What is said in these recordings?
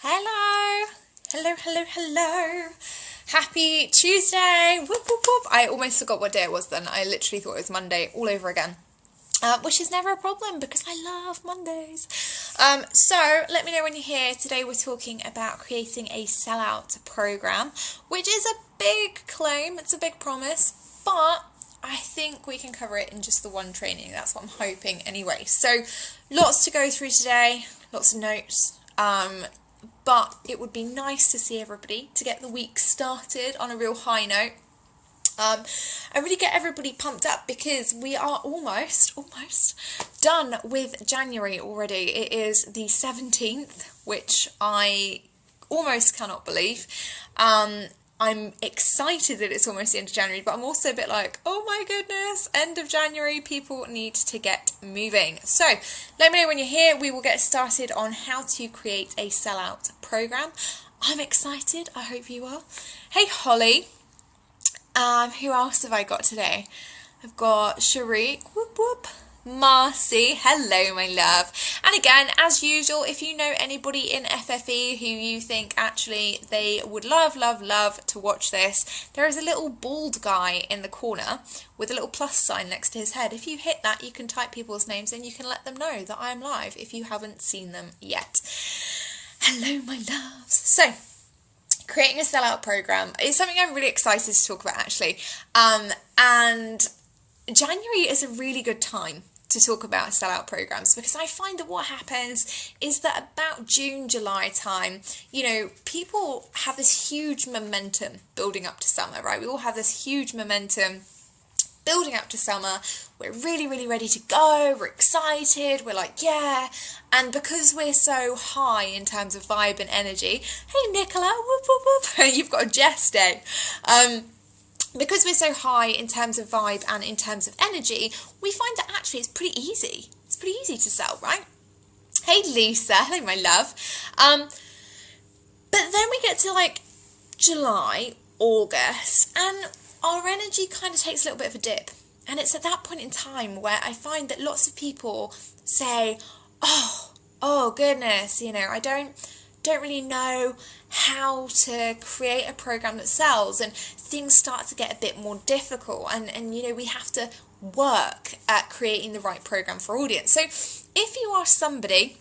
Hello, hello. Happy Tuesday. Whoop, whoop, whoop. I almost forgot what day it was then. I literally thought it was Monday all over again. Which is never a problem because I love Mondays. So let me know when you're here. Today we're talking about creating a sellout program, which is a big claim. It's a big promise, but I think we can cover it in just the one training. That's what I'm hoping anyway. So lots to go through today, lots of notes. But it would be nice to see everybody, to get the week started on a real high note. And really get everybody pumped up because we are almost done with January already. It is the 17th, which I almost cannot believe. I'm excited that it's almost the end of January, but I'm also a bit like, oh my goodness, end of January, people need to get moving. So let me know when you're here. We will get started on how to create a sellout program. I'm excited. I hope you are. Hey, Holly. Who else have I got today? I've got Sharik, whoop whoop, Marcy, hello my love. And again, as usual, if you know anybody in FFE who you think actually they would love to watch this, there is a little bald guy in the corner with a little plus sign next to his head. If you hit that, you can type people's names and you can let them know that I am live if you haven't seen them yet. Hello my loves. So creating a sellout program is something I'm really excited to talk about actually. And January is a really good time to talk about sellout programs because I find that what happens is that about June, July time, you know, people have this huge momentum building up to summer, right? We all have this huge momentum building up to summer. We're really ready to go. We're excited. We're like, yeah. And because we're so high in terms of vibe and energy, hey Nicola, whoop whoop whoop, you've got a Jess day. Because we're so high in terms of vibe and in terms of energy, we find that actually it's pretty easy. It's pretty easy to sell, right? Hey Lisa, hello my love. But then we get to like July, August, and our energy kind of takes a little bit of a dip. And it's at that point in time where I find that lots of people say, oh goodness, you know, I don't really know how to create a program that sells, and things start to get a bit more difficult, and you know, we have to work at creating the right program for audience. So if you are somebody,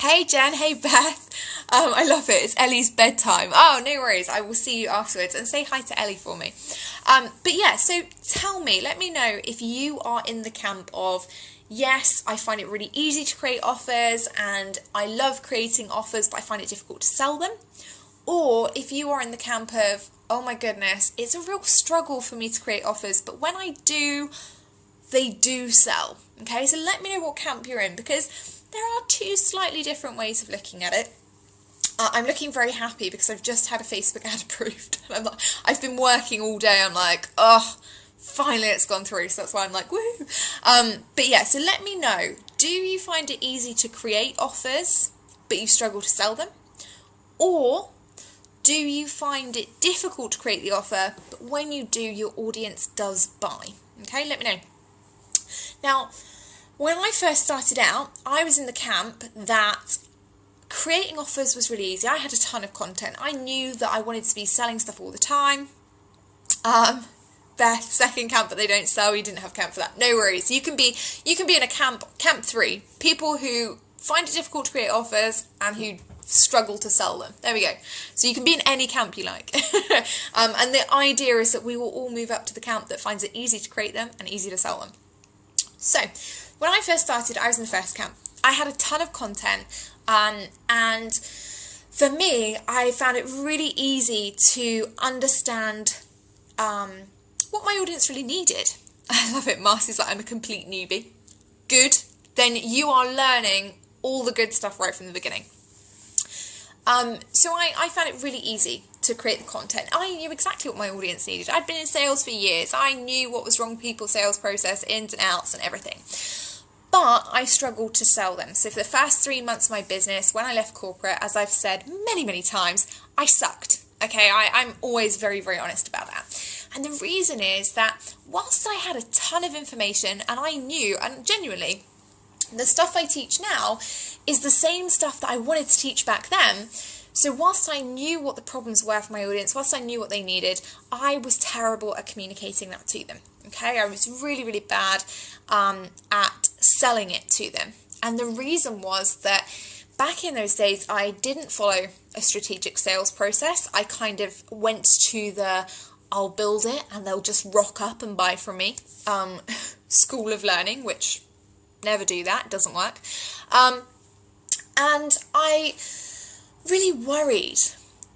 hey Jen, hey Beth, I love it, it's Ellie's bedtime. Oh, no worries, I will see you afterwards, and say hi to Ellie for me. But yeah, so tell me, let me know if you are in the camp of, yes, I find it really easy to create offers and I love creating offers, but I find it difficult to sell them. Or if you are in the camp of, oh my goodness, it's a real struggle for me to create offers, but when I do, they do sell. Okay, so let me know what camp you're in because there are two slightly different ways of looking at it. I'm looking very happy because I've just had a Facebook ad approved. And I'm like, I've been working all day. I'm like, oh, finally it's gone through. So that's why I'm like, woo. But yeah, so let me know. Do you find it easy to create offers, but you struggle to sell them? Or do you find it difficult to create the offer, but when you do, your audience does buy? Okay, let me know. Now, when I first started out, I was in the camp that creating offers was really easy. I had a ton of content. I knew that I wanted to be selling stuff all the time. Beth, second camp, but they don't sell. You didn't have camp for that. No worries. You can be in a camp 3. People who find it difficult to create offers and who struggle to sell them. There we go. So you can be in any camp you like. And the idea is that we will all move up to the camp that finds it easy to create them and easy to sell them. So when I first started, I was in the first camp. I had a ton of content, and for me, I found it really easy to understand what my audience really needed. I love it. Marcy's like, I'm a complete newbie. Good. Then you are learning all the good stuff right from the beginning. So I found it really easy to create the content. I knew exactly what my audience needed. I'd been in sales for years. I knew what was wrong with people's sales process, ins and outs and everything. But I struggled to sell them. So for the first 3 months of my business, when I left corporate, as I've said many times, I sucked. Okay, I'm always very honest about that. And the reason is that whilst I had a ton of information and I knew, and genuinely, The stuff I teach now is the same stuff that I wanted to teach back then. So whilst I knew what the problems were for my audience, whilst I knew what they needed, I was terrible at communicating that to them. Okay, I was really, really bad at selling it to them. And the reason was that back in those days, I didn't follow a strategic sales process. I kind of went to the I'll build it and they'll just rock up and buy from me school of learning, which never do that, doesn't work. And I really worried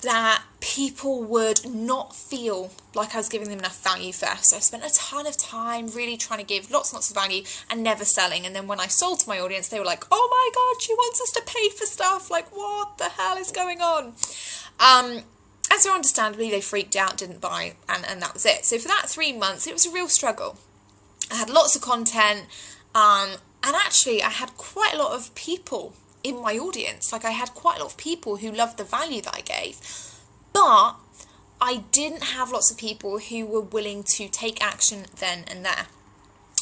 that people would not feel like I was giving them enough value first. So I spent a ton of time really trying to give lots and lots of value and never selling. And then when I sold to my audience, they were like, oh my God, she wants us to pay for stuff. Like, what the hell is going on? And so understandably, they freaked out, didn't buy, and that was it. So for that 3 months, it was a real struggle. I had lots of content, and actually I had quite a lot of people in my audience. Like, I had quite a lot of people who loved the value that I gave, but I didn't have lots of people who were willing to take action then and there.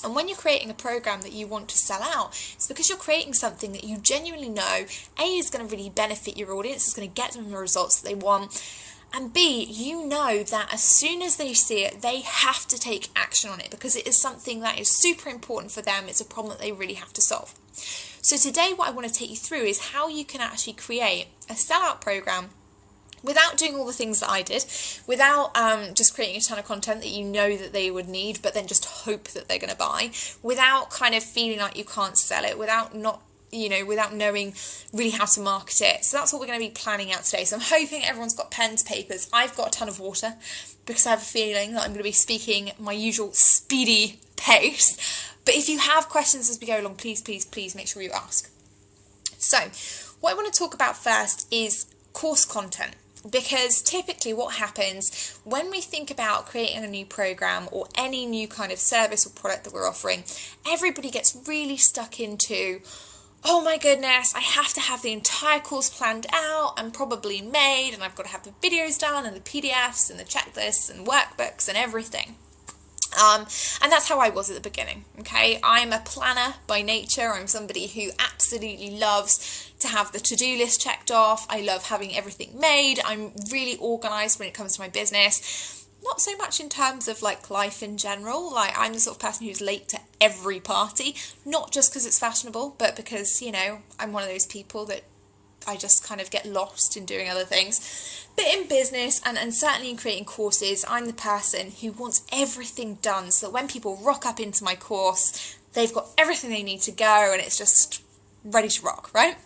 And when you're creating a program that you want to sell out, it's because you're creating something that you genuinely know, A, is going to really benefit your audience, is going to get them the results that they want, and B, you know that as soon as they see it, they have to take action on it because it is something that is super important for them. It's a problem that they really have to solve. So today what I want to take you through is how you can actually create a sellout program without doing all the things that I did, without just creating a ton of content that you know that they would need, but then just hope that they're going to buy, without kind of feeling like you can't sell it, without knowing really how to market it. So that's what we're going to be planning out today. So I'm hoping everyone's got pens, papers. I've got a ton of water because I have a feeling that I'm going to be speaking my usual speedy pace. But if you have questions as we go along, please, please, please make sure you ask. So what I want to talk about first is course content. Because typically what happens when we think about creating a new program or any new kind of service or product that we're offering, everybody gets really stuck into, oh my goodness, I have to have the entire course planned out and probably made, and I've got to have the videos done and the PDFs and the checklists and workbooks and everything. And that's how I was at the beginning, okay? I'm a planner by nature. I'm somebody who absolutely loves to have the to-do list checked off. I love having everything made. I'm really organised when it comes to my business. Not so much in terms of like life in general. Like, I'm the sort of person who's late to every party, not just because it's fashionable, but because, you know, I'm one of those people that I just kind of get lost in doing other things. But in business and certainly in creating courses, I'm the person who wants everything done so that when people rock up into my course, they've got everything they need to go and it's just ready to rock, right?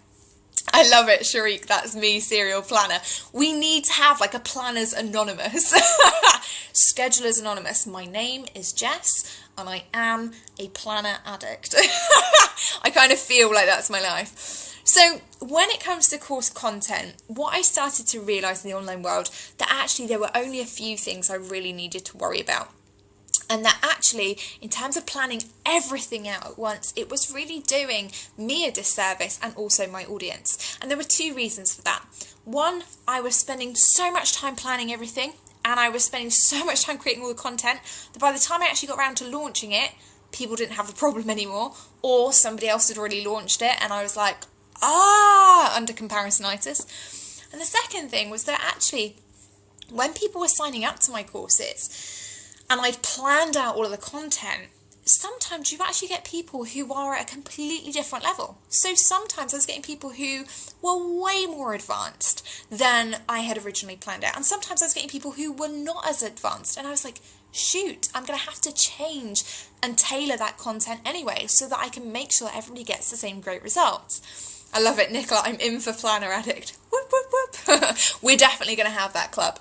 I love it, Sharik, that's me, serial planner. We need to have like a Planners Anonymous. Schedulers Anonymous. My name is Jess and I am a planner addict. I kind of feel like that's my life. So when it comes to course content, what I started to realise in the online world, that actually there were only a few things I really needed to worry about. And that actually, in terms of planning everything out at once, it was really doing me a disservice and also my audience. And there were two reasons for that. One, I was spending so much time planning everything, and I was spending so much time creating all the content, that by the time I actually got around to launching it, people didn't have the problem anymore, or somebody else had already launched it, and I was like, under comparisonitis. And the second thing was that actually, when people were signing up to my courses, and I'd planned out all of the content, sometimes you actually get people who are at a completely different level. So sometimes I was getting people who were way more advanced than I had originally planned out. And sometimes I was getting people who were not as advanced. And I was like, shoot, I'm going to have to change and tailor that content anyway so that I can make sure that everybody gets the same great results. I love it, Nicola. I'm in for Planner Addict. Whoop, whoop, whoop. We're definitely going to have that club.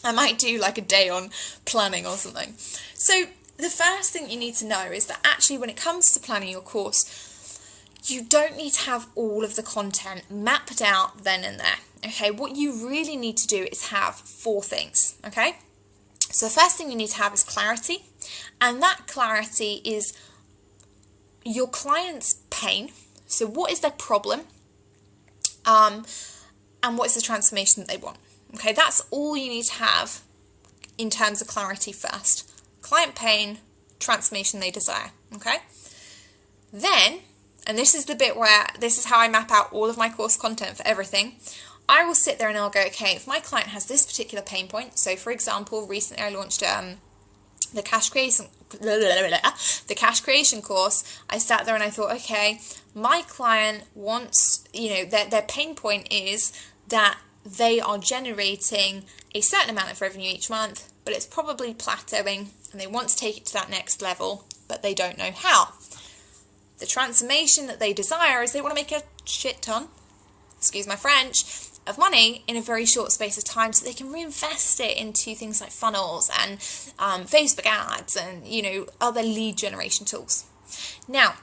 I might do like a day on planning or something. So the first thing you need to know is that actually when it comes to planning your course, you don't need to have all of the content mapped out then and there. Okay, what you really need to do is have 4 things. Okay, so the first thing you need to have is clarity, and that clarity is your client's pain. So what is their problem, and what is the transformation that they want? Okay, that's all you need to have in terms of clarity first. Client pain, transformation they desire, okay? Then, and this is the bit where this is how I map out all of my course content for everything. I will sit there and I'll go, okay, if my client has this particular pain point, so for example, recently I launched the cash creation course. I sat there and I thought, okay, my client wants, you know, their pain point is that they are generating a certain amount of revenue each month, but it's probably plateauing and they want to take it to that next level, but they don't know how. The transformation that they desire is they want to make a shit ton, excuse my French, of money in a very short space of time so they can reinvest it into things like funnels and Facebook ads and, you know, other lead generation tools. Now,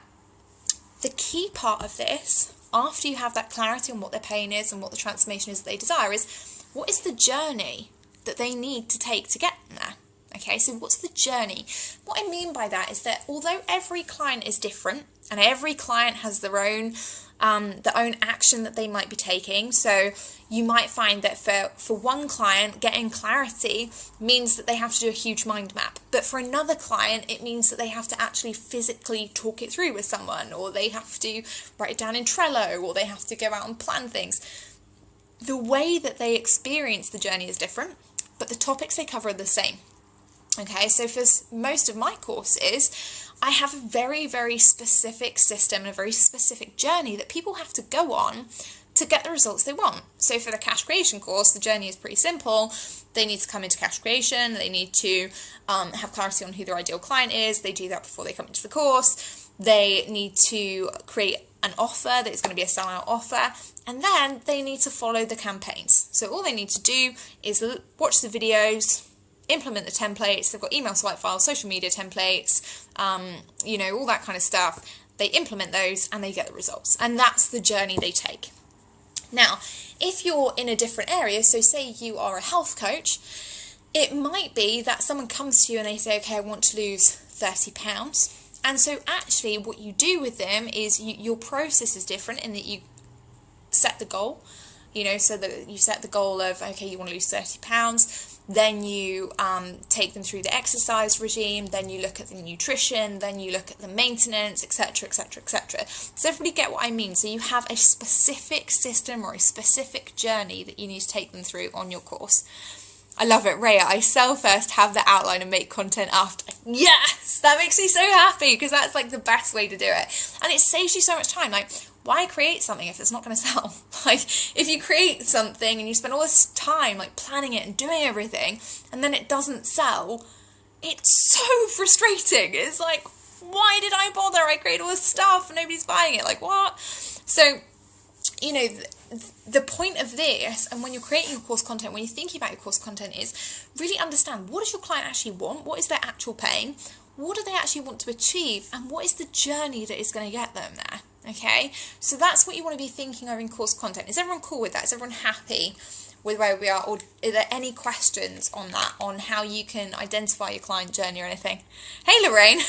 the key part of this, after you have that clarity on what their pain is and what the transformation is that they desire, is what is the journey that they need to take to get there? Okay, so what's the journey? What I mean by that is that although every client is different and every client has their own action that they might be taking, so you might find that for one client, getting clarity means that they have to do a huge mind map, but for another client it means that they have to actually physically talk it through with someone, or they have to write it down in Trello, or they have to go out and plan things. The way that they experience the journey is different, but the topics they cover are the same. Okay, so for most of my courses, I have a very, very specific system and a very specific journey that people have to go on to get the results they want. So for the cash creation course, the journey is pretty simple. They need to come into cash creation. They need to have clarity on who their ideal client is. They do that before they come into the course. They need to create an offer that is going to be a sellout offer. And then they need to follow the campaigns. So all they need to do is watch the videos, implement the templates. They've got email swipe files, social media templates, you know, all that kind of stuff. They implement those and they get the results. And that's the journey they take. Now, if you're in a different area, so say you are a health coach, it might be that someone comes to you and they say, okay, I want to lose 30 pounds. And so actually what you do with them is your process is different in that you set the goal, you know, so that you set the goal of, okay, you want to lose 30 pounds. Then you take them through the exercise regime, then you look at the nutrition, then you look at the maintenance, etc, etc, etc. Does everybody get what I mean? So you have a specific system or a specific journey that you need to take them through on your course. I love it, Rhea. I sell first, have the outline and make content after. Yes! That makes me so happy because that's like the best way to do it. And it saves you so much time. Like, why create something if it's not going to sell? Like, if you create something and you spend all this time like planning it and doing everything and then it doesn't sell, it's so frustrating. It's like, why did I bother? I created all this stuff and nobody's buying it. Like, what? So, you know, the point of this, and when you're creating your course content, when you're thinking about your course content, is really understand, what does your client actually want? What is their actual pain? What do they actually want to achieve? And what is the journey that is going to get them there? Okay, so that's what you want to be thinking of in course content. Is everyone cool with that? Is everyone happy with where we are? Or are there any questions on that, on how you can identify your client journey or anything? Hey Lorraine,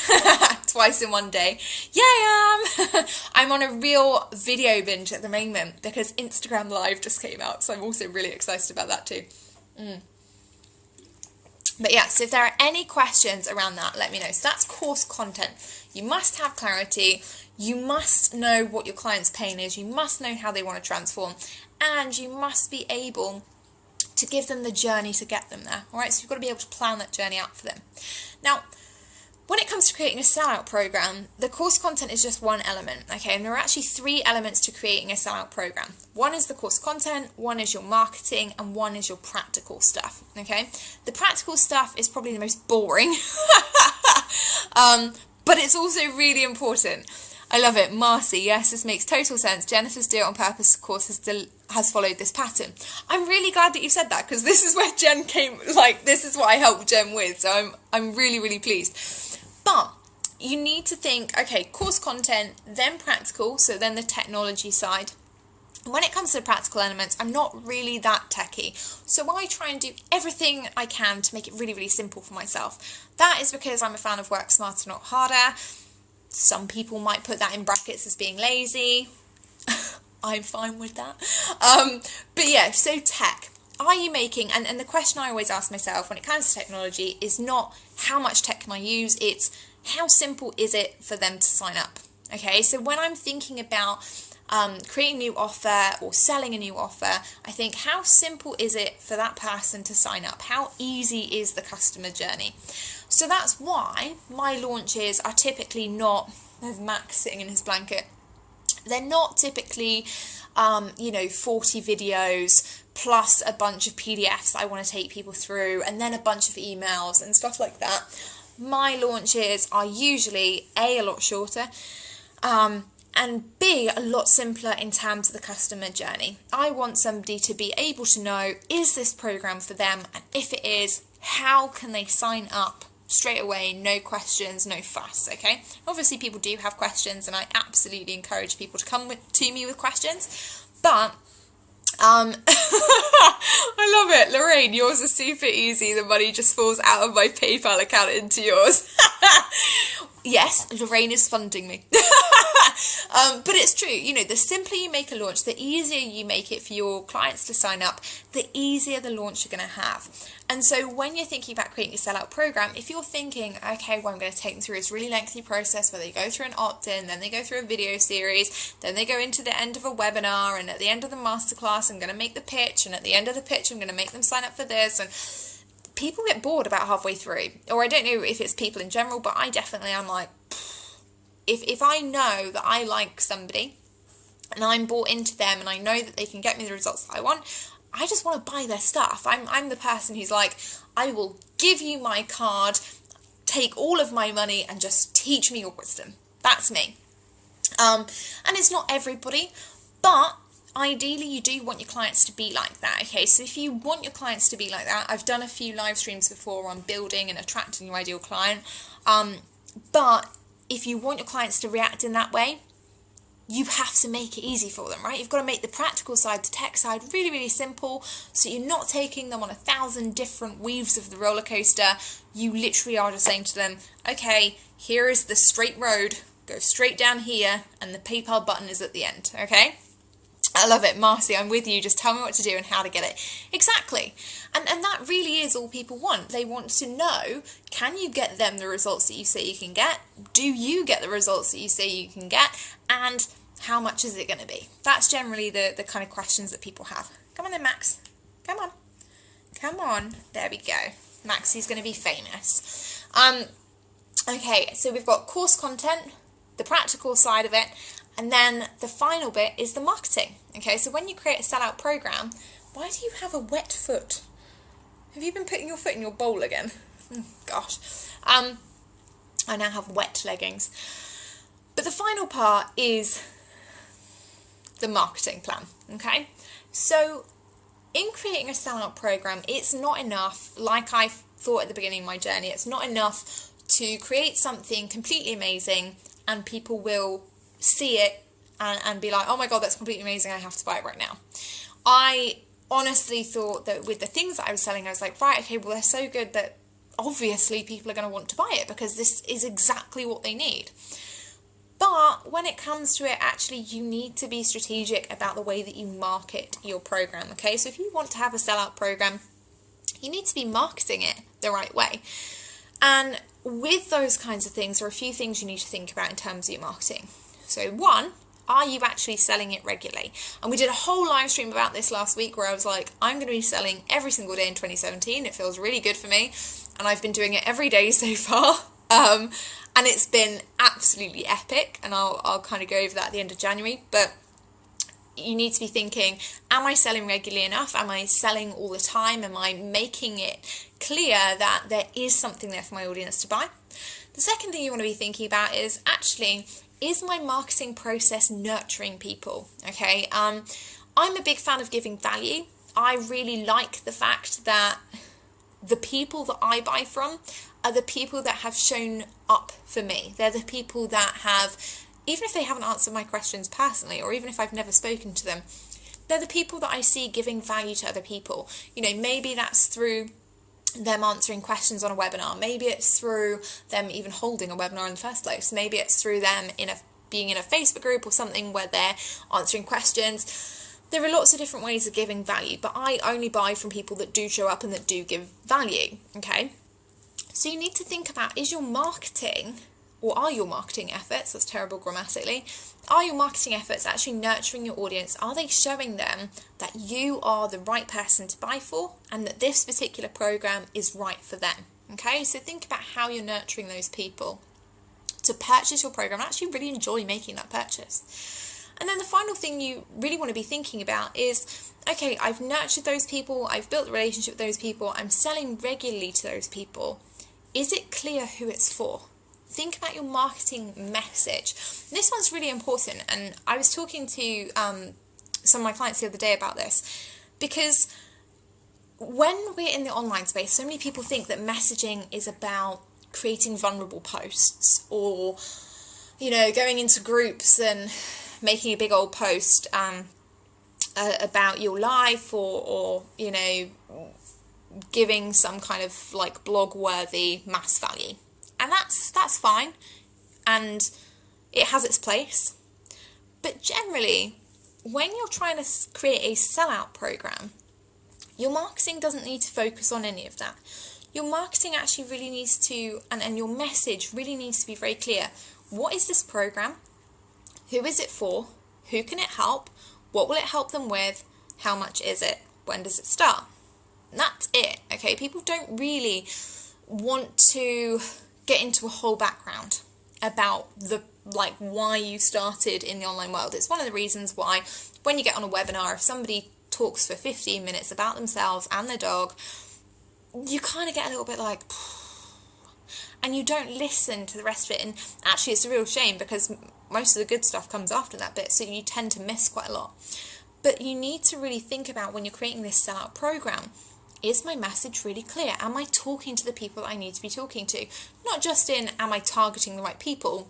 twice in one day. Yeah, I am. I'm on a real video binge at the moment because Instagram Live just came out, so I'm also really excited about that too. But yeah, so if there are any questions around that, let me know. So that's course content. You must have clarity. You must know what your client's pain is. You must know how they want to transform. And you must be able to give them the journey to get them there. All right, so you've got to be able to plan that journey out for them. Now, when it comes to creating a sellout program, the course content is just one element, okay? And there are actually 3 elements to creating a sellout program. One is the course content, one is your marketing, and one is your practical stuff, okay? The practical stuff is probably the most boring, but it's also really important. I love it. Marcy, yes, this makes total sense. Jennifer's Do It On Purpose course has followed this pattern. I'm really glad that you said that because this is where Jen came, like, this is what I helped Jen with. So I'm really, really pleased. But you need to think, okay, course content, then practical, so then the technology side. When it comes to the practical elements, I'm not really that techie. So I try and do everything I can to make it really, really simple for myself. That is because I'm a fan of work smarter, not harder. Some people might put that in brackets as being lazy. I'm fine with that. But yeah, so tech. Are you making, and the question I always ask myself when it comes to technology is not how much tech can I use, it's how simple is it for them to sign up, Okay, so when I'm thinking about creating a new offer or selling a new offer, I think, how simple is it for that person to sign up? How easy is the customer journey? So that's why my launches are typically not, there's Max sitting in his blanket, they're not typically 40 videos plus a bunch of PDFs I want to take people through, and then a bunch of emails and stuff like that. My launches are usually A lot shorter, and B, a lot simpler in terms of the customer journey. I want somebody to be able to know, is this program for them? And if it is, how can they sign up straight away? No questions, no fuss, okay? Obviously, people do have questions, and I absolutely encourage people to come to me with questions, but I love it. Lorraine, yours is super easy. The money just falls out of my PayPal account into yours. Yes, Lorraine is funding me. But it's true, the simpler you make a launch, the easier you make it for your clients to sign up, the easier the launch you're going to have. And so when you're thinking about creating a sellout program, if you're thinking, okay, well, I'm going to take them through this really lengthy process where they go through an opt-in, then they go through a video series, then they go into the end of a webinar, and at the end of the masterclass, I'm going to make the pitch, and at the end of the pitch, I'm going to make them sign up for this, and people get bored about halfway through. Or I don't know if it's people in general, but I definitely am like, if I know that I like somebody and I'm bought into them and I know that they can get me the results that I want, I just want to buy their stuff. I'm the person who's like, I will give you my card, take all of my money and just teach me your wisdom. That's me. And it's not everybody, but ideally you do want your clients to be like that. Okay, so if you want your clients to be like that, I've done a few live streams before on building and attracting your ideal client, but if you want your clients to react in that way, you have to make it easy for them, right? You've got to make the practical side, the tech side, really, really simple, so you're not taking them on 1,000 different weaves of the roller coaster. You literally are just saying to them, okay, here is the straight road, go straight down here, and the PayPal button is at the end, okay? I love it. Marcy, I'm with you. Just tell me what to do and how to get it. Exactly. And that really is all people want. They want to know, can you get them the results that you say you can get? Do you get the results that you say you can get? And how much is it going to be? That's generally the kind of questions that people have. Come on then, Max. Come on. Come on. There we go. Maxie's going to be famous. Okay, so we've got course content, the practical side of it, and then the final bit is the marketing. Okay, so when you create a sellout program, why do you have a wet foot? Have you been putting your foot in your bowl again? Gosh. I now have wet leggings. But the final part is the marketing plan. Okay, so in creating a sellout program, it's not enough, like I thought at the beginning of my journey, it's not enough to create something completely amazing and people will see it and be like, oh my god, that's completely amazing, I have to buy it right now. I honestly thought that with the things that I was selling, I was like, right, okay, well, they're so good that obviously people are going to want to buy it because this is exactly what they need. But when it comes to it, actually, you need to be strategic about the way that you market your program, okay? So if you want to have a sellout program, you need to be marketing it the right way. And with those kinds of things, there are a few things you need to think about in terms of your marketing. So one, are you actually selling it regularly? And we did a whole live stream about this last week where I was like, I'm going to be selling every single day in 2017. It feels really good for me. And I've been doing it every day so far. And it's been absolutely epic. And I'll kind of go over that at the end of January. But you need to be thinking, am I selling regularly enough? Am I selling all the time? Am I making it clear that there is something there for my audience to buy? The second thing you want to be thinking about is actually, is my marketing process nurturing people? Okay, I'm a big fan of giving value. I really like the fact that the people that I buy from are the people that have shown up for me. They're the people that have, even if they haven't answered my questions personally, or even if I've never spoken to them, they're the people that I see giving value to other people. You know, maybe that's through them answering questions on a webinar. Maybe it's through them even holding a webinar in the first place. Maybe it's through them being in a Facebook group or something where they're answering questions. There are lots of different ways of giving value, but I only buy from people that do show up and that do give value, okay? So you need to think about, is your marketing or are your marketing efforts, that's terrible grammatically, are your marketing efforts actually nurturing your audience? Are they showing them that you are the right person to buy for and that this particular program is right for them? Okay, so think about how you're nurturing those people to purchase your program and actually really enjoy making that purchase. And then the final thing you really want to be thinking about is, okay, I've nurtured those people, I've built a relationship with those people, I'm selling regularly to those people. Is it clear who it's for? Think about your marketing message. This one's really important, and I was talking to some of my clients the other day about this, because when we're in the online space, so many people think that messaging is about creating vulnerable posts, or, you know, going into groups and making a big old post about your life, or you know, giving some kind of like blog worthy mass value. And that's fine, and it has its place. But generally, when you're trying to create a sellout program, your marketing doesn't need to focus on any of that. Your marketing actually really needs to, and your message really needs to be very clear. What is this program? Who is it for? Who can it help? What will it help them with? How much is it? When does it start? And that's it, okay? People don't really want to get into a whole background about why you started in the online world. It's one of the reasons why when you get on a webinar, if somebody talks for 15 minutes about themselves and their dog, you kind of get a little bit like, and you don't listen to the rest of it. And actually it's a real shame, because most of the good stuff comes after that bit, so you tend to miss quite a lot. But you need to really think about, when you're creating this sellout program, is my message really clear? Am I talking to the people that I need to be talking to? Not just in, am I targeting the right people,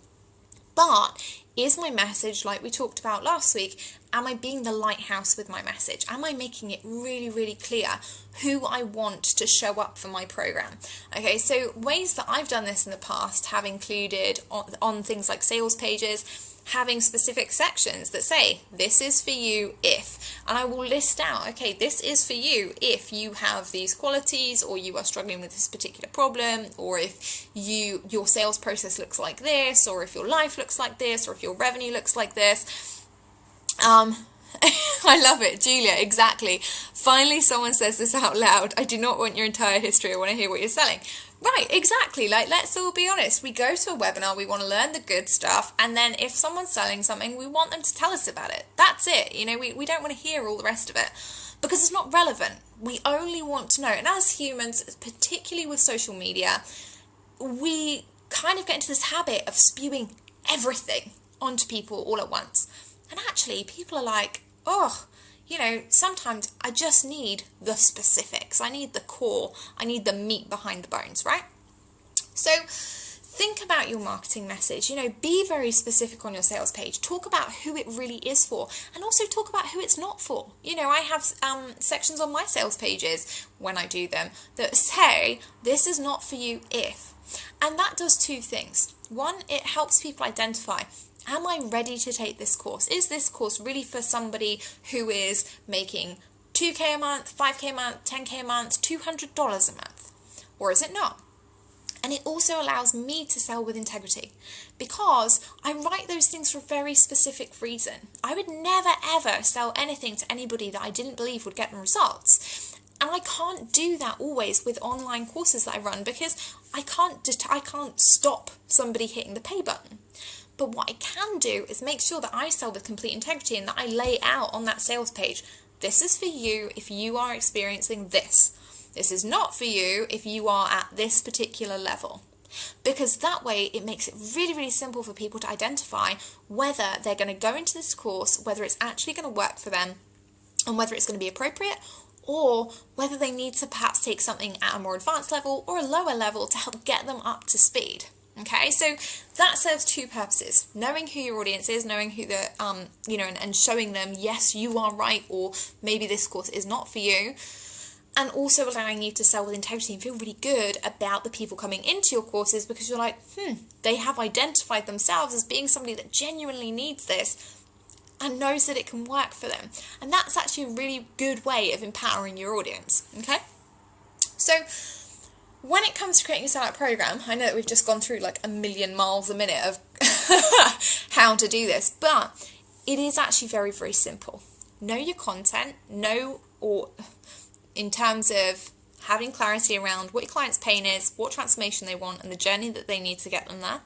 but is my message, like we talked about last week, am I being the lighthouse with my message? Am I making it really, really clear who I want to show up for my program? Okay, so ways that I've done this in the past have included on things like sales pages, having specific sections that say, this is for you if, and I will list out, okay, this is for you if you have these qualities, or you are struggling with this particular problem, or if your sales process looks like this, or if your life looks like this, or if your revenue looks like this. I love it, Julia, exactly. Finally someone says this out loud. I do not want your entire history, I want to hear what you're selling. Right, exactly. Like, let's all be honest. We go to a webinar, we want to learn the good stuff, and then if someone's selling something, we want them to tell us about it. That's it. You know, we don't want to hear all the rest of it, because it's not relevant. We only want to know. And as humans, particularly with social media, we kind of get into this habit of spewing everything onto people all at once. And actually, people are like, oh, you know, sometimes I just need the specifics. I need the core. I need the meat behind the bones, right? So think about your marketing message. You know, be very specific on your sales page. Talk about who it really is for, and also talk about who it's not for. You know, I have sections on my sales pages when I do them that say, this is not for you if. And that does two things. One, it helps people identify, am I ready to take this course? Is this course really for somebody who is making $2K a month, $5K a month, $10K a month, $200 a month? Or is it not? And it also allows me to sell with integrity, because I write those things for a very specific reason. I would never ever sell anything to anybody that I didn't believe would get them results. And I can't do that always with online courses that I run, because I can't stop somebody hitting the pay button. But what I can do is make sure that I sell with complete integrity, and that I lay out on that sales page, this is for you if you are experiencing this. This is not for you if you are at this particular level. Because that way it makes it really, really simple for people to identify whether they're going to go into this course, whether it's actually going to work for them, and whether it's going to be appropriate, or whether they need to perhaps take something at a more advanced level or a lower level to help get them up to speed. Okay, so that serves two purposes: knowing who your audience is, knowing who the, and showing them, yes, you are right, or maybe this course is not for you, and also allowing you to sell with integrity and feel really good about the people coming into your courses, because you're like, they have identified themselves as being somebody that genuinely needs this and knows that it can work for them. And that's actually a really good way of empowering your audience, okay? So when it comes to creating a sellout program, I know that we've just gone through like a million miles a minute of how to do this, but it is actually very, very simple. Know your content, or in terms of having clarity around what your client's pain is, what transformation they want, and the journey that they need to get them there.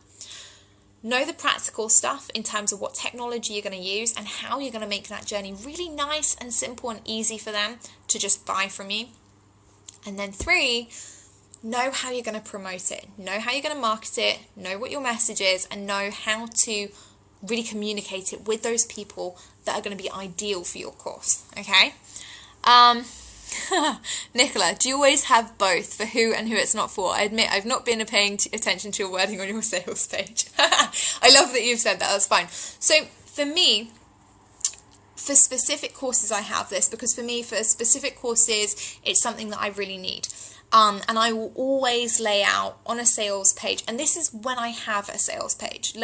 Know the practical stuff in terms of what technology you're going to use and how you're going to make that journey really nice and simple and easy for them to just buy from you. And then 3, know how you're going to promote it, know how you're going to market it, know what your message is, and know how to really communicate it with those people that are going to be ideal for your course, okay? Nicola, do you always have both for who and who it's not for? I admit I've not been paying attention to your wording on your sales page. I love that you've said that, that's fine. So for me, for specific courses I have this, because for me, for specific courses, it's something that I really need. And I will always lay out on a sales page, and this is when I have a sales page.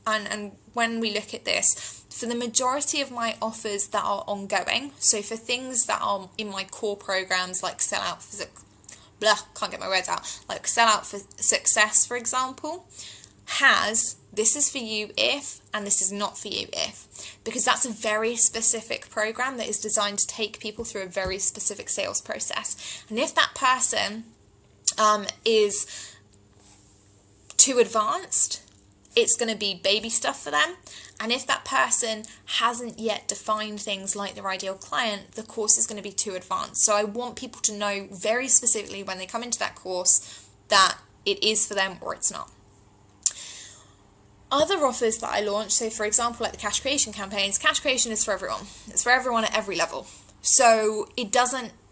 And when we look at this, for the majority of my offers that are ongoing, so for things that are in my core programs like Sellout for Sellout for Success, for example, this is for you if, and this is not for you if, because that's a very specific program that is designed to take people through a very specific sales process. And if that person is too advanced, it's going to be baby stuff for them. And if that person hasn't yet defined things like their ideal client, the course is going to be too advanced. So I want people to know very specifically when they come into that course that it is for them or it's not. Other offers that I launch, so for example, like the cash creation campaigns, cash creation is for everyone. It's for everyone at every level. So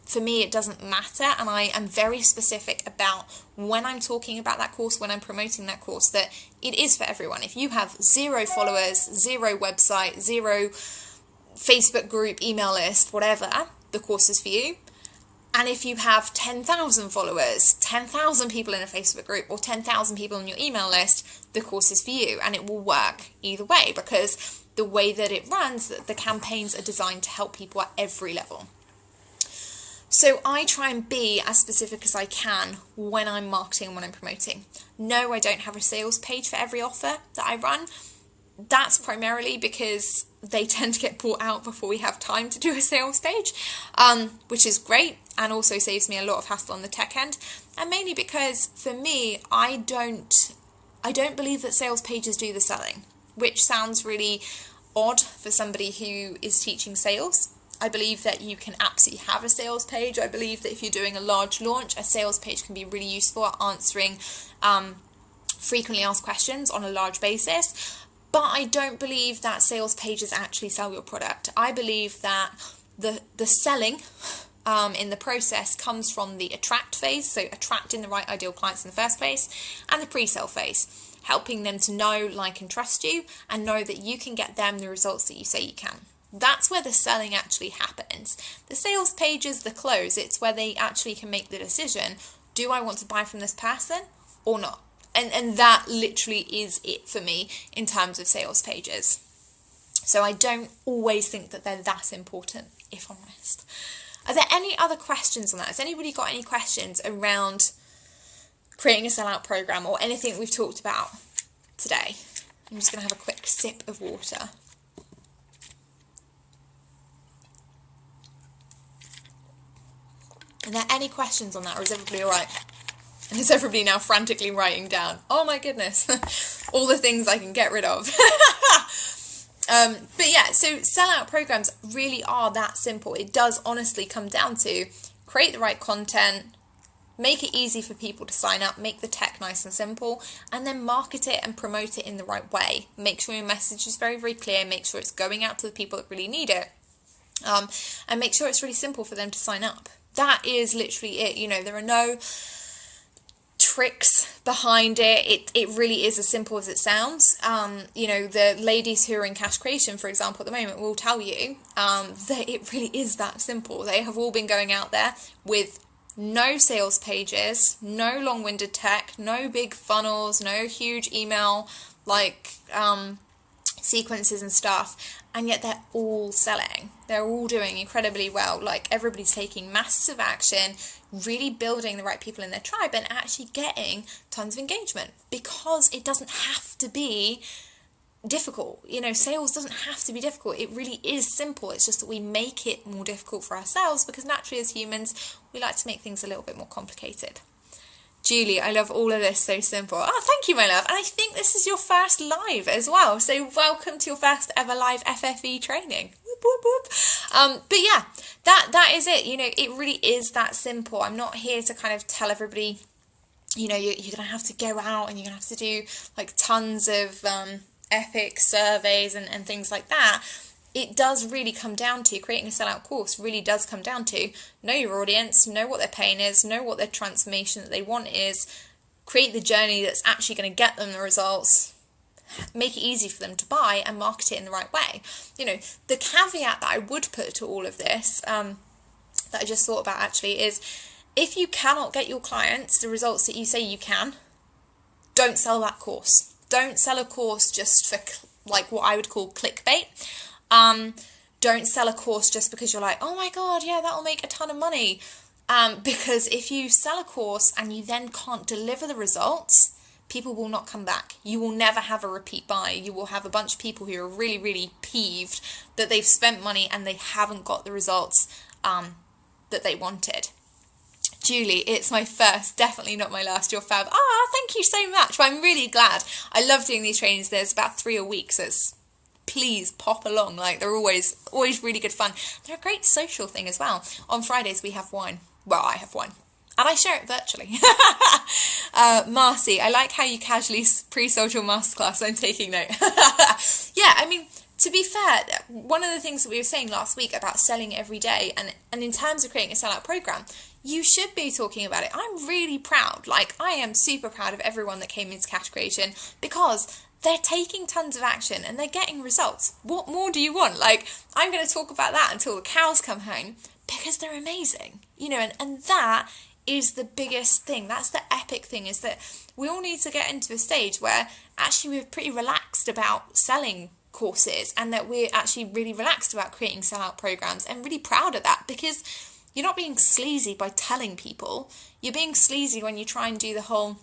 for me, it doesn't matter, and I am very specific about when I'm talking about that course, when I'm promoting that course, that it is for everyone. If you have 0 followers, 0 website, 0 Facebook group, email list, whatever, the course is for you. And if you have 10,000 followers, 10,000 people in a Facebook group, or 10,000 people on your email list, the course is for you, and it will work either way, because the way that it runs, the campaigns are designed to help people at every level. So I try and be as specific as I can when I'm marketing and when I'm promoting. No, I don't have a sales page for every offer that I run. That's primarily because they tend to get bought out before we have time to do a sales page, which is great and also saves me a lot of hassle on the tech end. And mainly because for me, I don't believe that sales pages do the selling, which sounds really odd for somebody who is teaching sales. I believe that you can absolutely have a sales page. I believe that if you're doing a large launch, a sales page can be really useful at answering frequently asked questions on a large basis. But I don't believe that sales pages actually sell your product. I believe that the selling in the process comes from the attract phase, so attracting the right ideal clients in the first place, and the pre-sale phase, helping them to know, like, and trust you, and know that you can get them the results that you say you can. That's where the selling actually happens. The sales page is the close. It's where they actually can make the decision, do I want to buy from this person or not? And that literally is it for me in terms of sales pages. So I don't always think that they're that important, if I'm honest. Are there any other questions on that? Has anybody got any questions around creating a sellout program or anything we've talked about today? I'm just going to have a quick sip of water. Are there any questions on that, or is everybody all right? And is everybody now frantically writing down, oh my goodness, all the things I can get rid of? But yeah, so sellout programs really are that simple. It does honestly come down to create the right content, make it easy for people to sign up, make the tech nice and simple, and then market it and promote it in the right way. Make sure your message is very, very clear, make sure it's going out to the people that really need it, and make sure it's really simple for them to sign up. That is literally it. You know, there are no tricks behind it. It really is as simple as it sounds. You know, the ladies who are in cash creation, for example, at the moment will tell you that it really is that simple. They have all been going out there with no sales pages, no long-winded tech, no big funnels, no huge email like sequences and stuff, and yet they're all selling. They're all doing incredibly well. Like, everybody's taking massive action, really building the right people in their tribe, and actually getting tons of engagement, because it doesn't have to be difficult. You know, sales doesn't have to be difficult. It really is simple. It's just that we make it more difficult for ourselves, because naturally as humans we like to make things a little bit more complicated. Julie, I love all of this, so simple. Oh, thank you, my love. And I think this is your first live as well, so welcome to your first ever live FFE training. Whoop, whoop, whoop. But yeah, that is it. You know, it really is that simple. I'm not here to kind of tell everybody, you know, you're gonna have to go out and you're gonna have to do like tons of epic surveys and things like that. It does really come down to, creating a sellout course really does come down to know your audience, know what their pain is, know what their transformation that they want is, create the journey that's actually going to get them the results, make it easy for them to buy, and market it in the right way. You know, the caveat that I would put to all of this, that I just thought about actually, is if you cannot get your clients the results that you say you can, don't sell that course. Don't sell a course just for like what I would call clickbait. Don't sell a course just because you're like, oh my god, yeah, that'll make a ton of money. Because if you sell a course and you then can't deliver the results, people will not come back. You will never have a repeat buy. You will have a bunch of people who are really, really peeved that they've spent money and they haven't got the results that they wanted. Julie, it's my first, definitely not my last. You're fab. Thank you so much. Well, I'm really glad. I love doing these trainings. There's about 3 a week, so please pop along. Like, they're always really good fun. They're a great social thing as well. On Fridays we have wine. Well, I have wine. And I share it virtually. Marcy, I like how you casually pre-social masterclass. I'm taking note. Yeah, I mean, to be fair, one of the things that we were saying last week about selling every day, and in terms of creating a sellout program, you should be talking about it. I'm really proud. Like, I am super proud of everyone that came into cash creation, because they're taking tons of action and they're getting results. What more do you want? Like, I'm going to talk about that until the cows come home, because they're amazing. You know, and that is the biggest thing. That's the epic thing, is that we all need to get into a stage where actually we're pretty relaxed about selling courses, and that we're actually really relaxed about creating sellout programs, and really proud of that, because you're not being sleazy by telling people. You're being sleazy when you try and do the whole,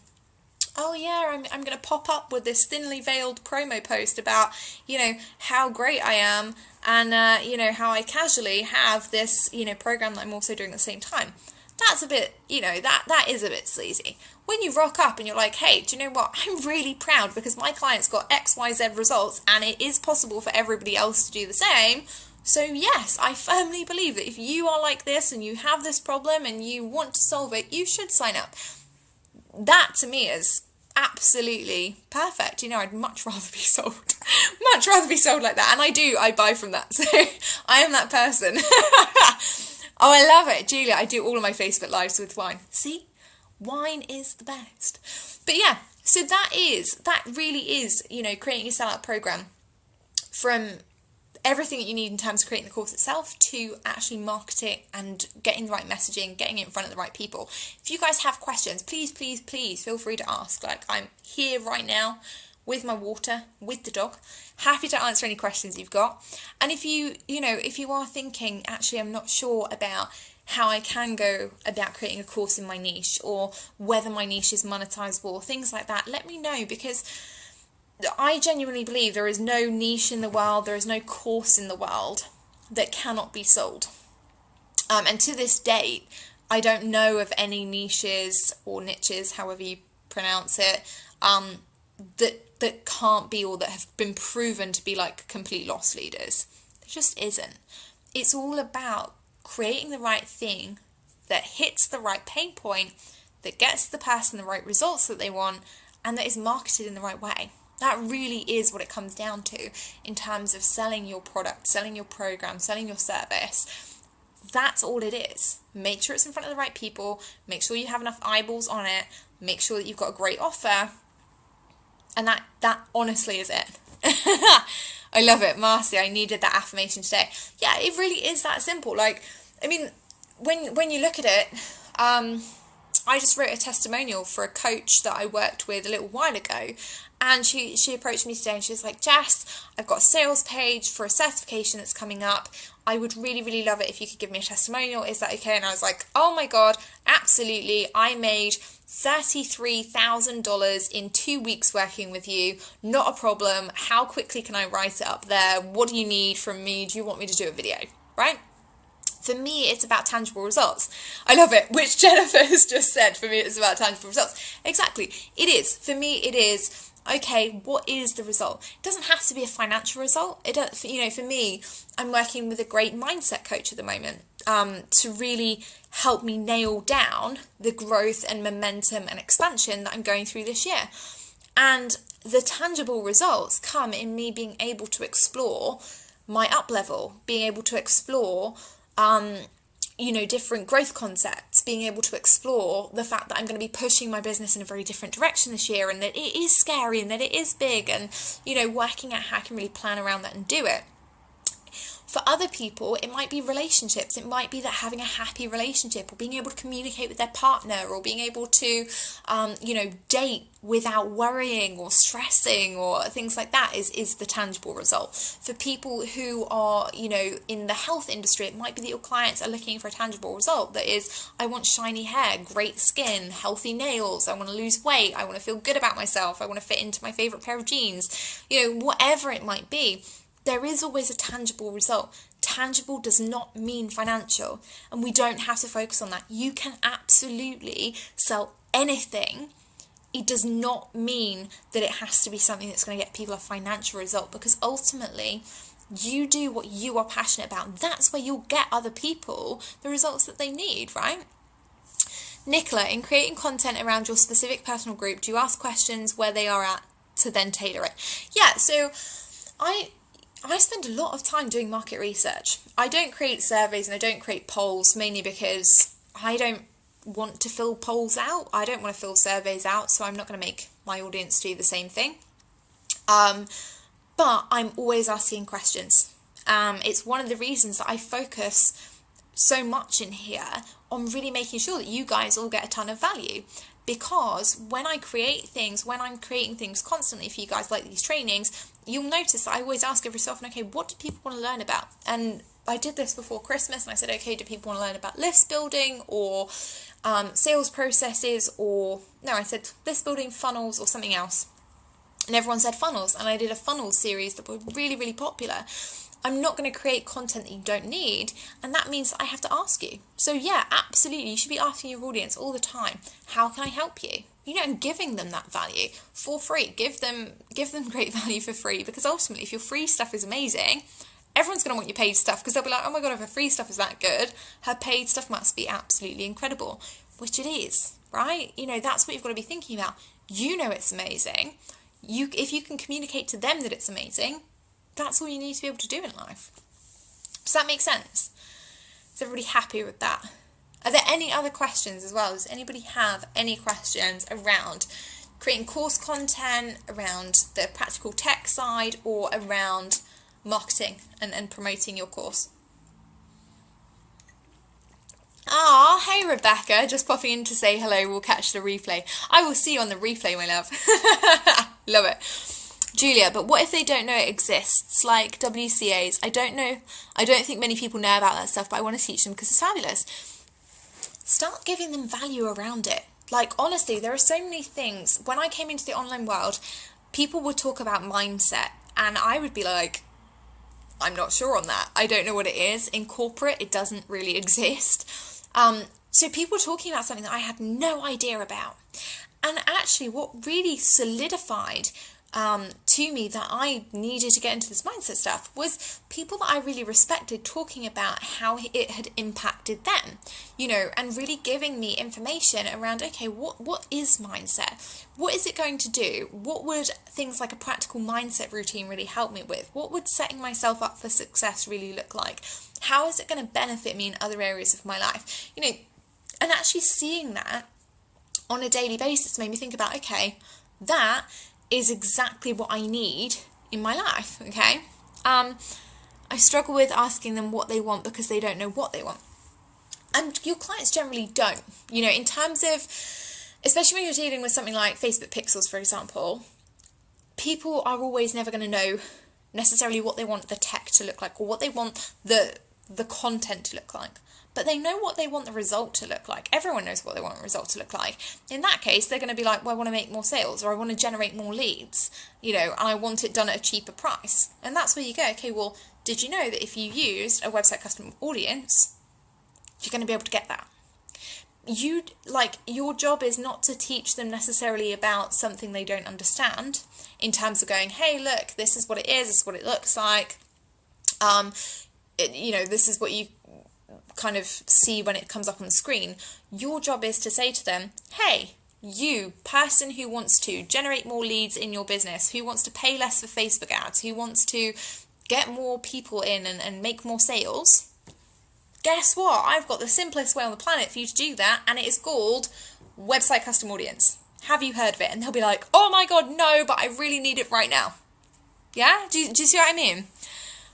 oh yeah, I'm going to pop up with this thinly veiled promo post about, you know, how great I am, and, you know, how I casually have this, you know, program that I'm also doing at the same time. That's a bit, you know, that is a bit sleazy. When you rock up and you're like, hey, do you know what? I'm really proud because my client's got XYZ results, and it is possible for everybody else to do the same. So yes, I firmly believe that if you are like this and you have this problem and you want to solve it, you should sign up. That to me is absolutely perfect. You know, I'd much rather be sold. Much rather be sold like that. And I buy from that. So I am that person. Oh, I love it. Julia, I do all of my Facebook lives with wine. See? Wine is the best. But yeah, so that really is, you know, creating a sellout program, from everything that you need in terms of creating the course itself to actually market it and getting the right messaging, getting it in front of the right people. If you guys have questions, please feel free to ask. Like, I'm here right now with my water, with the dog, happy to answer any questions you've got. And if you are thinking, actually, I'm not sure about how I can go about creating a course in my niche, or whether my niche is monetizable, or things like that, let me know, because I genuinely believe there is no niche in the world, there is no course in the world that cannot be sold. And to this date, I don't know of any niches or niches, however you pronounce it, that can't be, or that have been proven to be like complete loss leaders. There just isn't. It's all about creating the right thing that hits the right pain point, that gets the person the right results that they want, and that is marketed in the right way. That really is what it comes down to in terms of selling your product, selling your program, selling your service. That's all it is. Make sure it's in front of the right people, make sure you have enough eyeballs on it, make sure that you've got a great offer, and that honestly is it. I love it. Marcy, I needed that affirmation today. Yeah, it really is that simple. Like, I mean, when you look at it, I just wrote a testimonial for a coach that I worked with a little while ago, and she approached me today and she was like, Jess, I've got a sales page for a certification that's coming up. I would really, really love it if you could give me a testimonial. Is that okay? And I was like, oh my God, absolutely. I made $33,000 in 2 weeks working with you. Not a problem. How quickly can I write it up there? What do you need from me? Do you want me to do a video? Right? For me, it's about tangible results. I love it, which Jennifer has just said. For me, it's about tangible results. Exactly. It is. For me, it is, okay, what is the result? It doesn't have to be a financial result. It doesn't, you know, for me, I'm working with a great mindset coach at the moment to really help me nail down the growth and momentum and expansion that I'm going through this year. And the tangible results come in me being able to explore my up level, being able to explore different growth concepts, being able to explore the fact that I'm going to be pushing my business in a very different direction this year, and that it is scary and that it is big, and, working out how I can really plan around that and do it. For other people, it might be relationships. It might be that having a happy relationship, or being able to communicate with their partner, or being able to, date without worrying or stressing or things like that is the tangible result. For people who are, in the health industry, it might be that your clients are looking for a tangible result. That is, I want shiny hair, great skin, healthy nails, I want to lose weight, I want to feel good about myself, I want to fit into my favorite pair of jeans, whatever it might be. There is always a tangible result. Tangible does not mean financial, and we don't have to focus on that. You can absolutely sell anything. It does not mean that it has to be something that's going to get people a financial result, because ultimately you do what you are passionate about. That's where you'll get other people the results that they need, right? Nicola, in creating content around your specific personal group, do you ask questions where they are at to then tailor it? Yeah, so I spend a lot of time doing market research. I don't create surveys and I don't create polls, mainly because I don't want to fill polls out. I don't want to fill surveys out, so I'm not going to make my audience do the same thing. But I'm always asking questions. It's one of the reasons that I focus so much in here on really making sure that you guys all get a ton of value. Because when I'm creating things constantly for you guys, like these trainings, you'll notice that I always ask every so often, okay, what do people want to learn about? And I did this before Christmas, and I said, okay, do people want to learn about list building or sales processes, I said list building, funnels, or something else. And everyone said funnels, and I did a funnels series that were really, really popular. I'm not going to create content that you don't need, and that means I have to ask you. So yeah, absolutely, you should be asking your audience all the time, how can I help you? And giving them that value for free. Give them great value for free, because ultimately, if your free stuff is amazing, everyone's going to want your paid stuff, because they'll be like, oh my God, if her free stuff is that good, her paid stuff must be absolutely incredible, which it is, right? That's what you've got to be thinking about. It's amazing. If you can communicate to them that it's amazing, that's all you need to be able to do in life. Does that make sense? Is everybody happy with that? Are there any other questions as well? Does anybody have any questions around creating course content, around the practical tech side, or around marketing and promoting your course? Ah, hey Rebecca, just popping in to say hello. We'll catch the replay. I will see you on the replay, my love. Love it. Julia, but what if they don't know it exists, like WCAs? I don't think many people know about that stuff, but I want to teach them because it's fabulous. Start giving them value around it. Like, honestly, there are so many things. When I came into the online world, people would talk about mindset, and I would be like, I'm not sure on that. I don't know what it is. In corporate, it doesn't really exist. So people were talking about something that I had no idea about. And actually, what really solidified to me that I needed to get into this mindset stuff was people that I really respected talking about how it had impacted them, and really giving me information around, okay, what is mindset? What is it going to do? What would things like a practical mindset routine really help me with? What would setting myself up for success really look like? How is it going to benefit me in other areas of my life? And actually seeing that on a daily basis made me think about, okay, that is exactly what I need in my life, okay? I struggle with asking them what they want because they don't know what they want. And And your clients generally don't. You know, in terms of, especially when you're dealing with something like Facebook pixels, for example, people are always never going to know necessarily what they want the tech to look like or what they want the content to look like. But they know what they want the result to look like. Everyone knows what they want the result to look like. In that case, they're going to be like, well, I want to make more sales, or I want to generate more leads, you know, and I want it done at a cheaper price. And that's where you go, okay, well, did you know that if you used a website custom audience, you're going to be able to get that? Your job is not to teach them necessarily about something they don't understand, in terms of going, hey, look, this is what it is, this is what it looks like. This is what you kind of see when it comes up on the screen. Your job is to say to them, hey, you person who wants to generate more leads in your business, who wants to pay less for Facebook ads, who wants to get more people in and make more sales, guess what? I've got the simplest way on the planet for you to do that, and it is called website custom audience. Have you heard of it? And they'll be like, oh my god, no, but I really need it right now. Yeah? Do you see what I mean?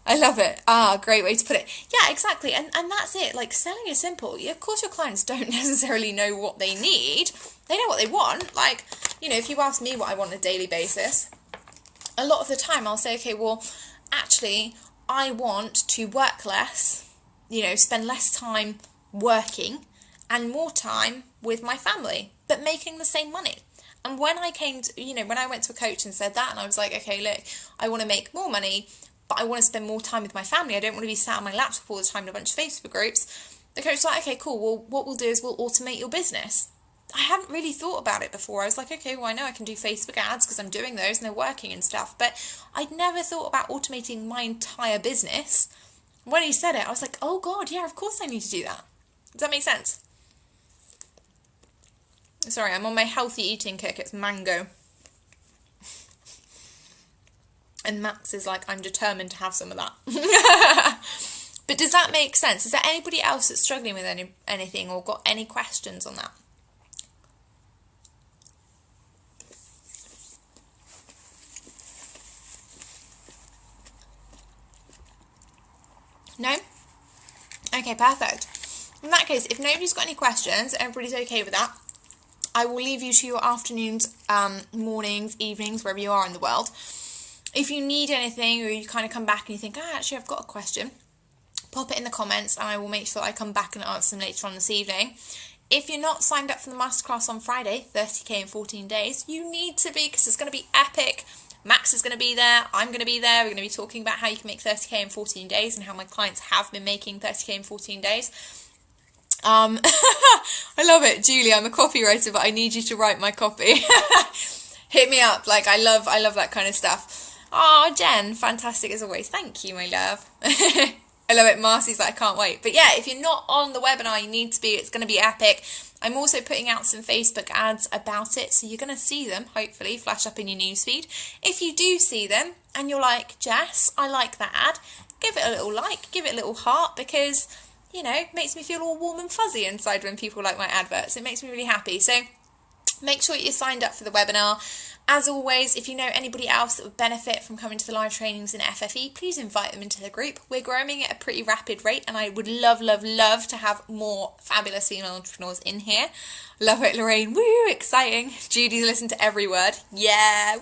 I love it. Great way to put it. Yeah, exactly. And that's it. Like, selling is simple. Of course, your clients don't necessarily know what they need. They know what they want. Like, you know, if you ask me what I want on a daily basis, a lot of the time I'll say, okay, well, actually, I want to work less, you know, spend less time working and more time with my family, but making the same money. And when I came to, you know, when I went to a coach and said that, and I was like, okay, look, I want to make more money, but I want to spend more time with my family. I don't want to be sat on my laptop all the time in a bunch of Facebook groups. The coach was like, okay, cool. Well, what we'll do is we'll automate your business. I hadn't really thought about it before. I was like, okay, well, I know I can do Facebook ads because I'm doing those and they're working and stuff. But I'd never thought about automating my entire business. When he said it, I was like, oh God, yeah, of course I need to do that. Does that make sense? Sorry, I'm on my healthy eating kick. It's mango. And Max is like, I'm determined to have some of that. But does that make sense? Is there anybody else that's struggling with anything or got any questions on that? No? Okay, perfect. In that case, if nobody's got any questions, everybody's okay with that, I will leave you to your afternoons, mornings, evenings, wherever you are in the world. If you need anything, or you kind of come back and you think, actually, I've got a question, pop it in the comments and I will make sure I come back and answer them later on this evening. If you're not signed up for the masterclass on Friday, 30k in 14 days, you need to be, because it's going to be epic. Max is going to be there, I'm going to be there, we're going to be talking about how you can make 30k in 14 days and how my clients have been making 30k in 14 days. I love it, Julie, I'm a copywriter, but I need you to write my copy. Hit me up, like I love that kind of stuff. Oh, Jen, fantastic as always. Thank you, my love. I love it. Marcy's like, I can't wait. But yeah, if you're not on the webinar, you need to be. It's going to be epic. I'm also putting out some Facebook ads about it, so you're going to see them, hopefully, flash up in your newsfeed. If you do see them and you're like, Jess, I like that ad, give it a little like, give it a little heart, because, you know, it makes me feel all warm and fuzzy inside when people like my adverts. It makes me really happy. So make sure you're signed up for the webinar. As always, if you know anybody else that would benefit from coming to the live trainings in FFE, please invite them into the group. We're growing at a pretty rapid rate, and I would love, love, love to have more fabulous female entrepreneurs in here. Love it, Lorraine. Woo, exciting. Judy's listened to every word. Yeah.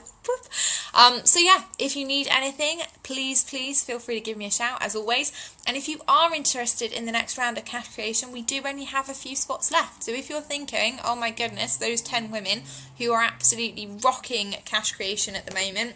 So yeah, if you need anything, please feel free to give me a shout, as always. And if you are interested in the next round of cash creation, we do only have a few spots left. So if you're thinking, oh my goodness, those 10 women who are absolutely rocking cash creation at the moment,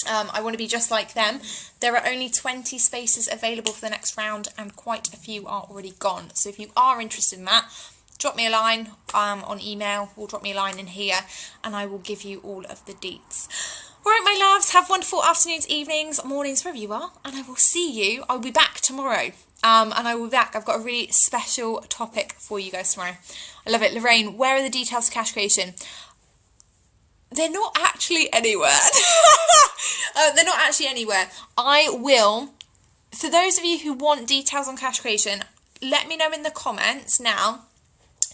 I want to be just like them, there are only 20 spaces available for the next round, and quite a few are already gone. So if you are interested in that, drop me a line on email, or drop me a line in here, and I will give you all of the deets. All right, my loves, have wonderful afternoons, evenings, mornings, wherever you are, and I will see you. I'll be back tomorrow, and I will be back. I've got a really special topic for you guys tomorrow. I love it. Lorraine, where are the details of cash creation? They're not actually anywhere. They're not actually anywhere. I will, for those of you who want details on cash creation, let me know in the comments now.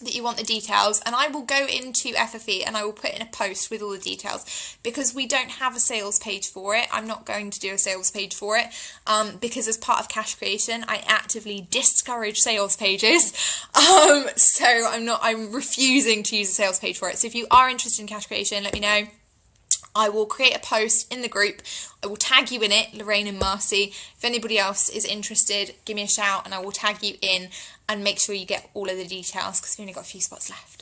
that you want the details, and I will go into FFE and I will put in a post with all the details, because we don't have a sales page for it. I'm not going to do a sales page for it because as part of cash creation I actively discourage sales pages, so I'm refusing to use a sales page for it. So if you are interested in cash creation, let me know. I will create a post in the group. I will tag you in it, Lorraine and Marcy. If anybody else is interested, give me a shout and I will tag you in, and make sure you get all of the details because we've only got a few spots left.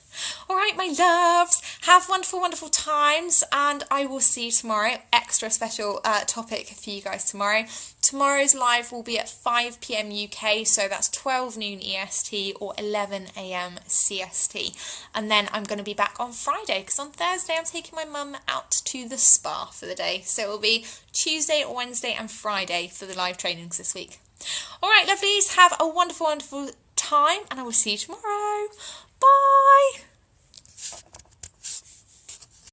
All right, my loves, have wonderful, wonderful times, and I will see you tomorrow. Extra special topic for you guys tomorrow. Tomorrow's live will be at 5 p.m. UK, so that's 12 noon EST or 11 a.m. CST. And then I'm going to be back on Friday, because on Thursday I'm taking my mum out to the spa for the day. So it will be Tuesday, Wednesday and Friday for the live trainings this week. All right, lovelies, have a wonderful, wonderful time, and I will see you tomorrow. Bye.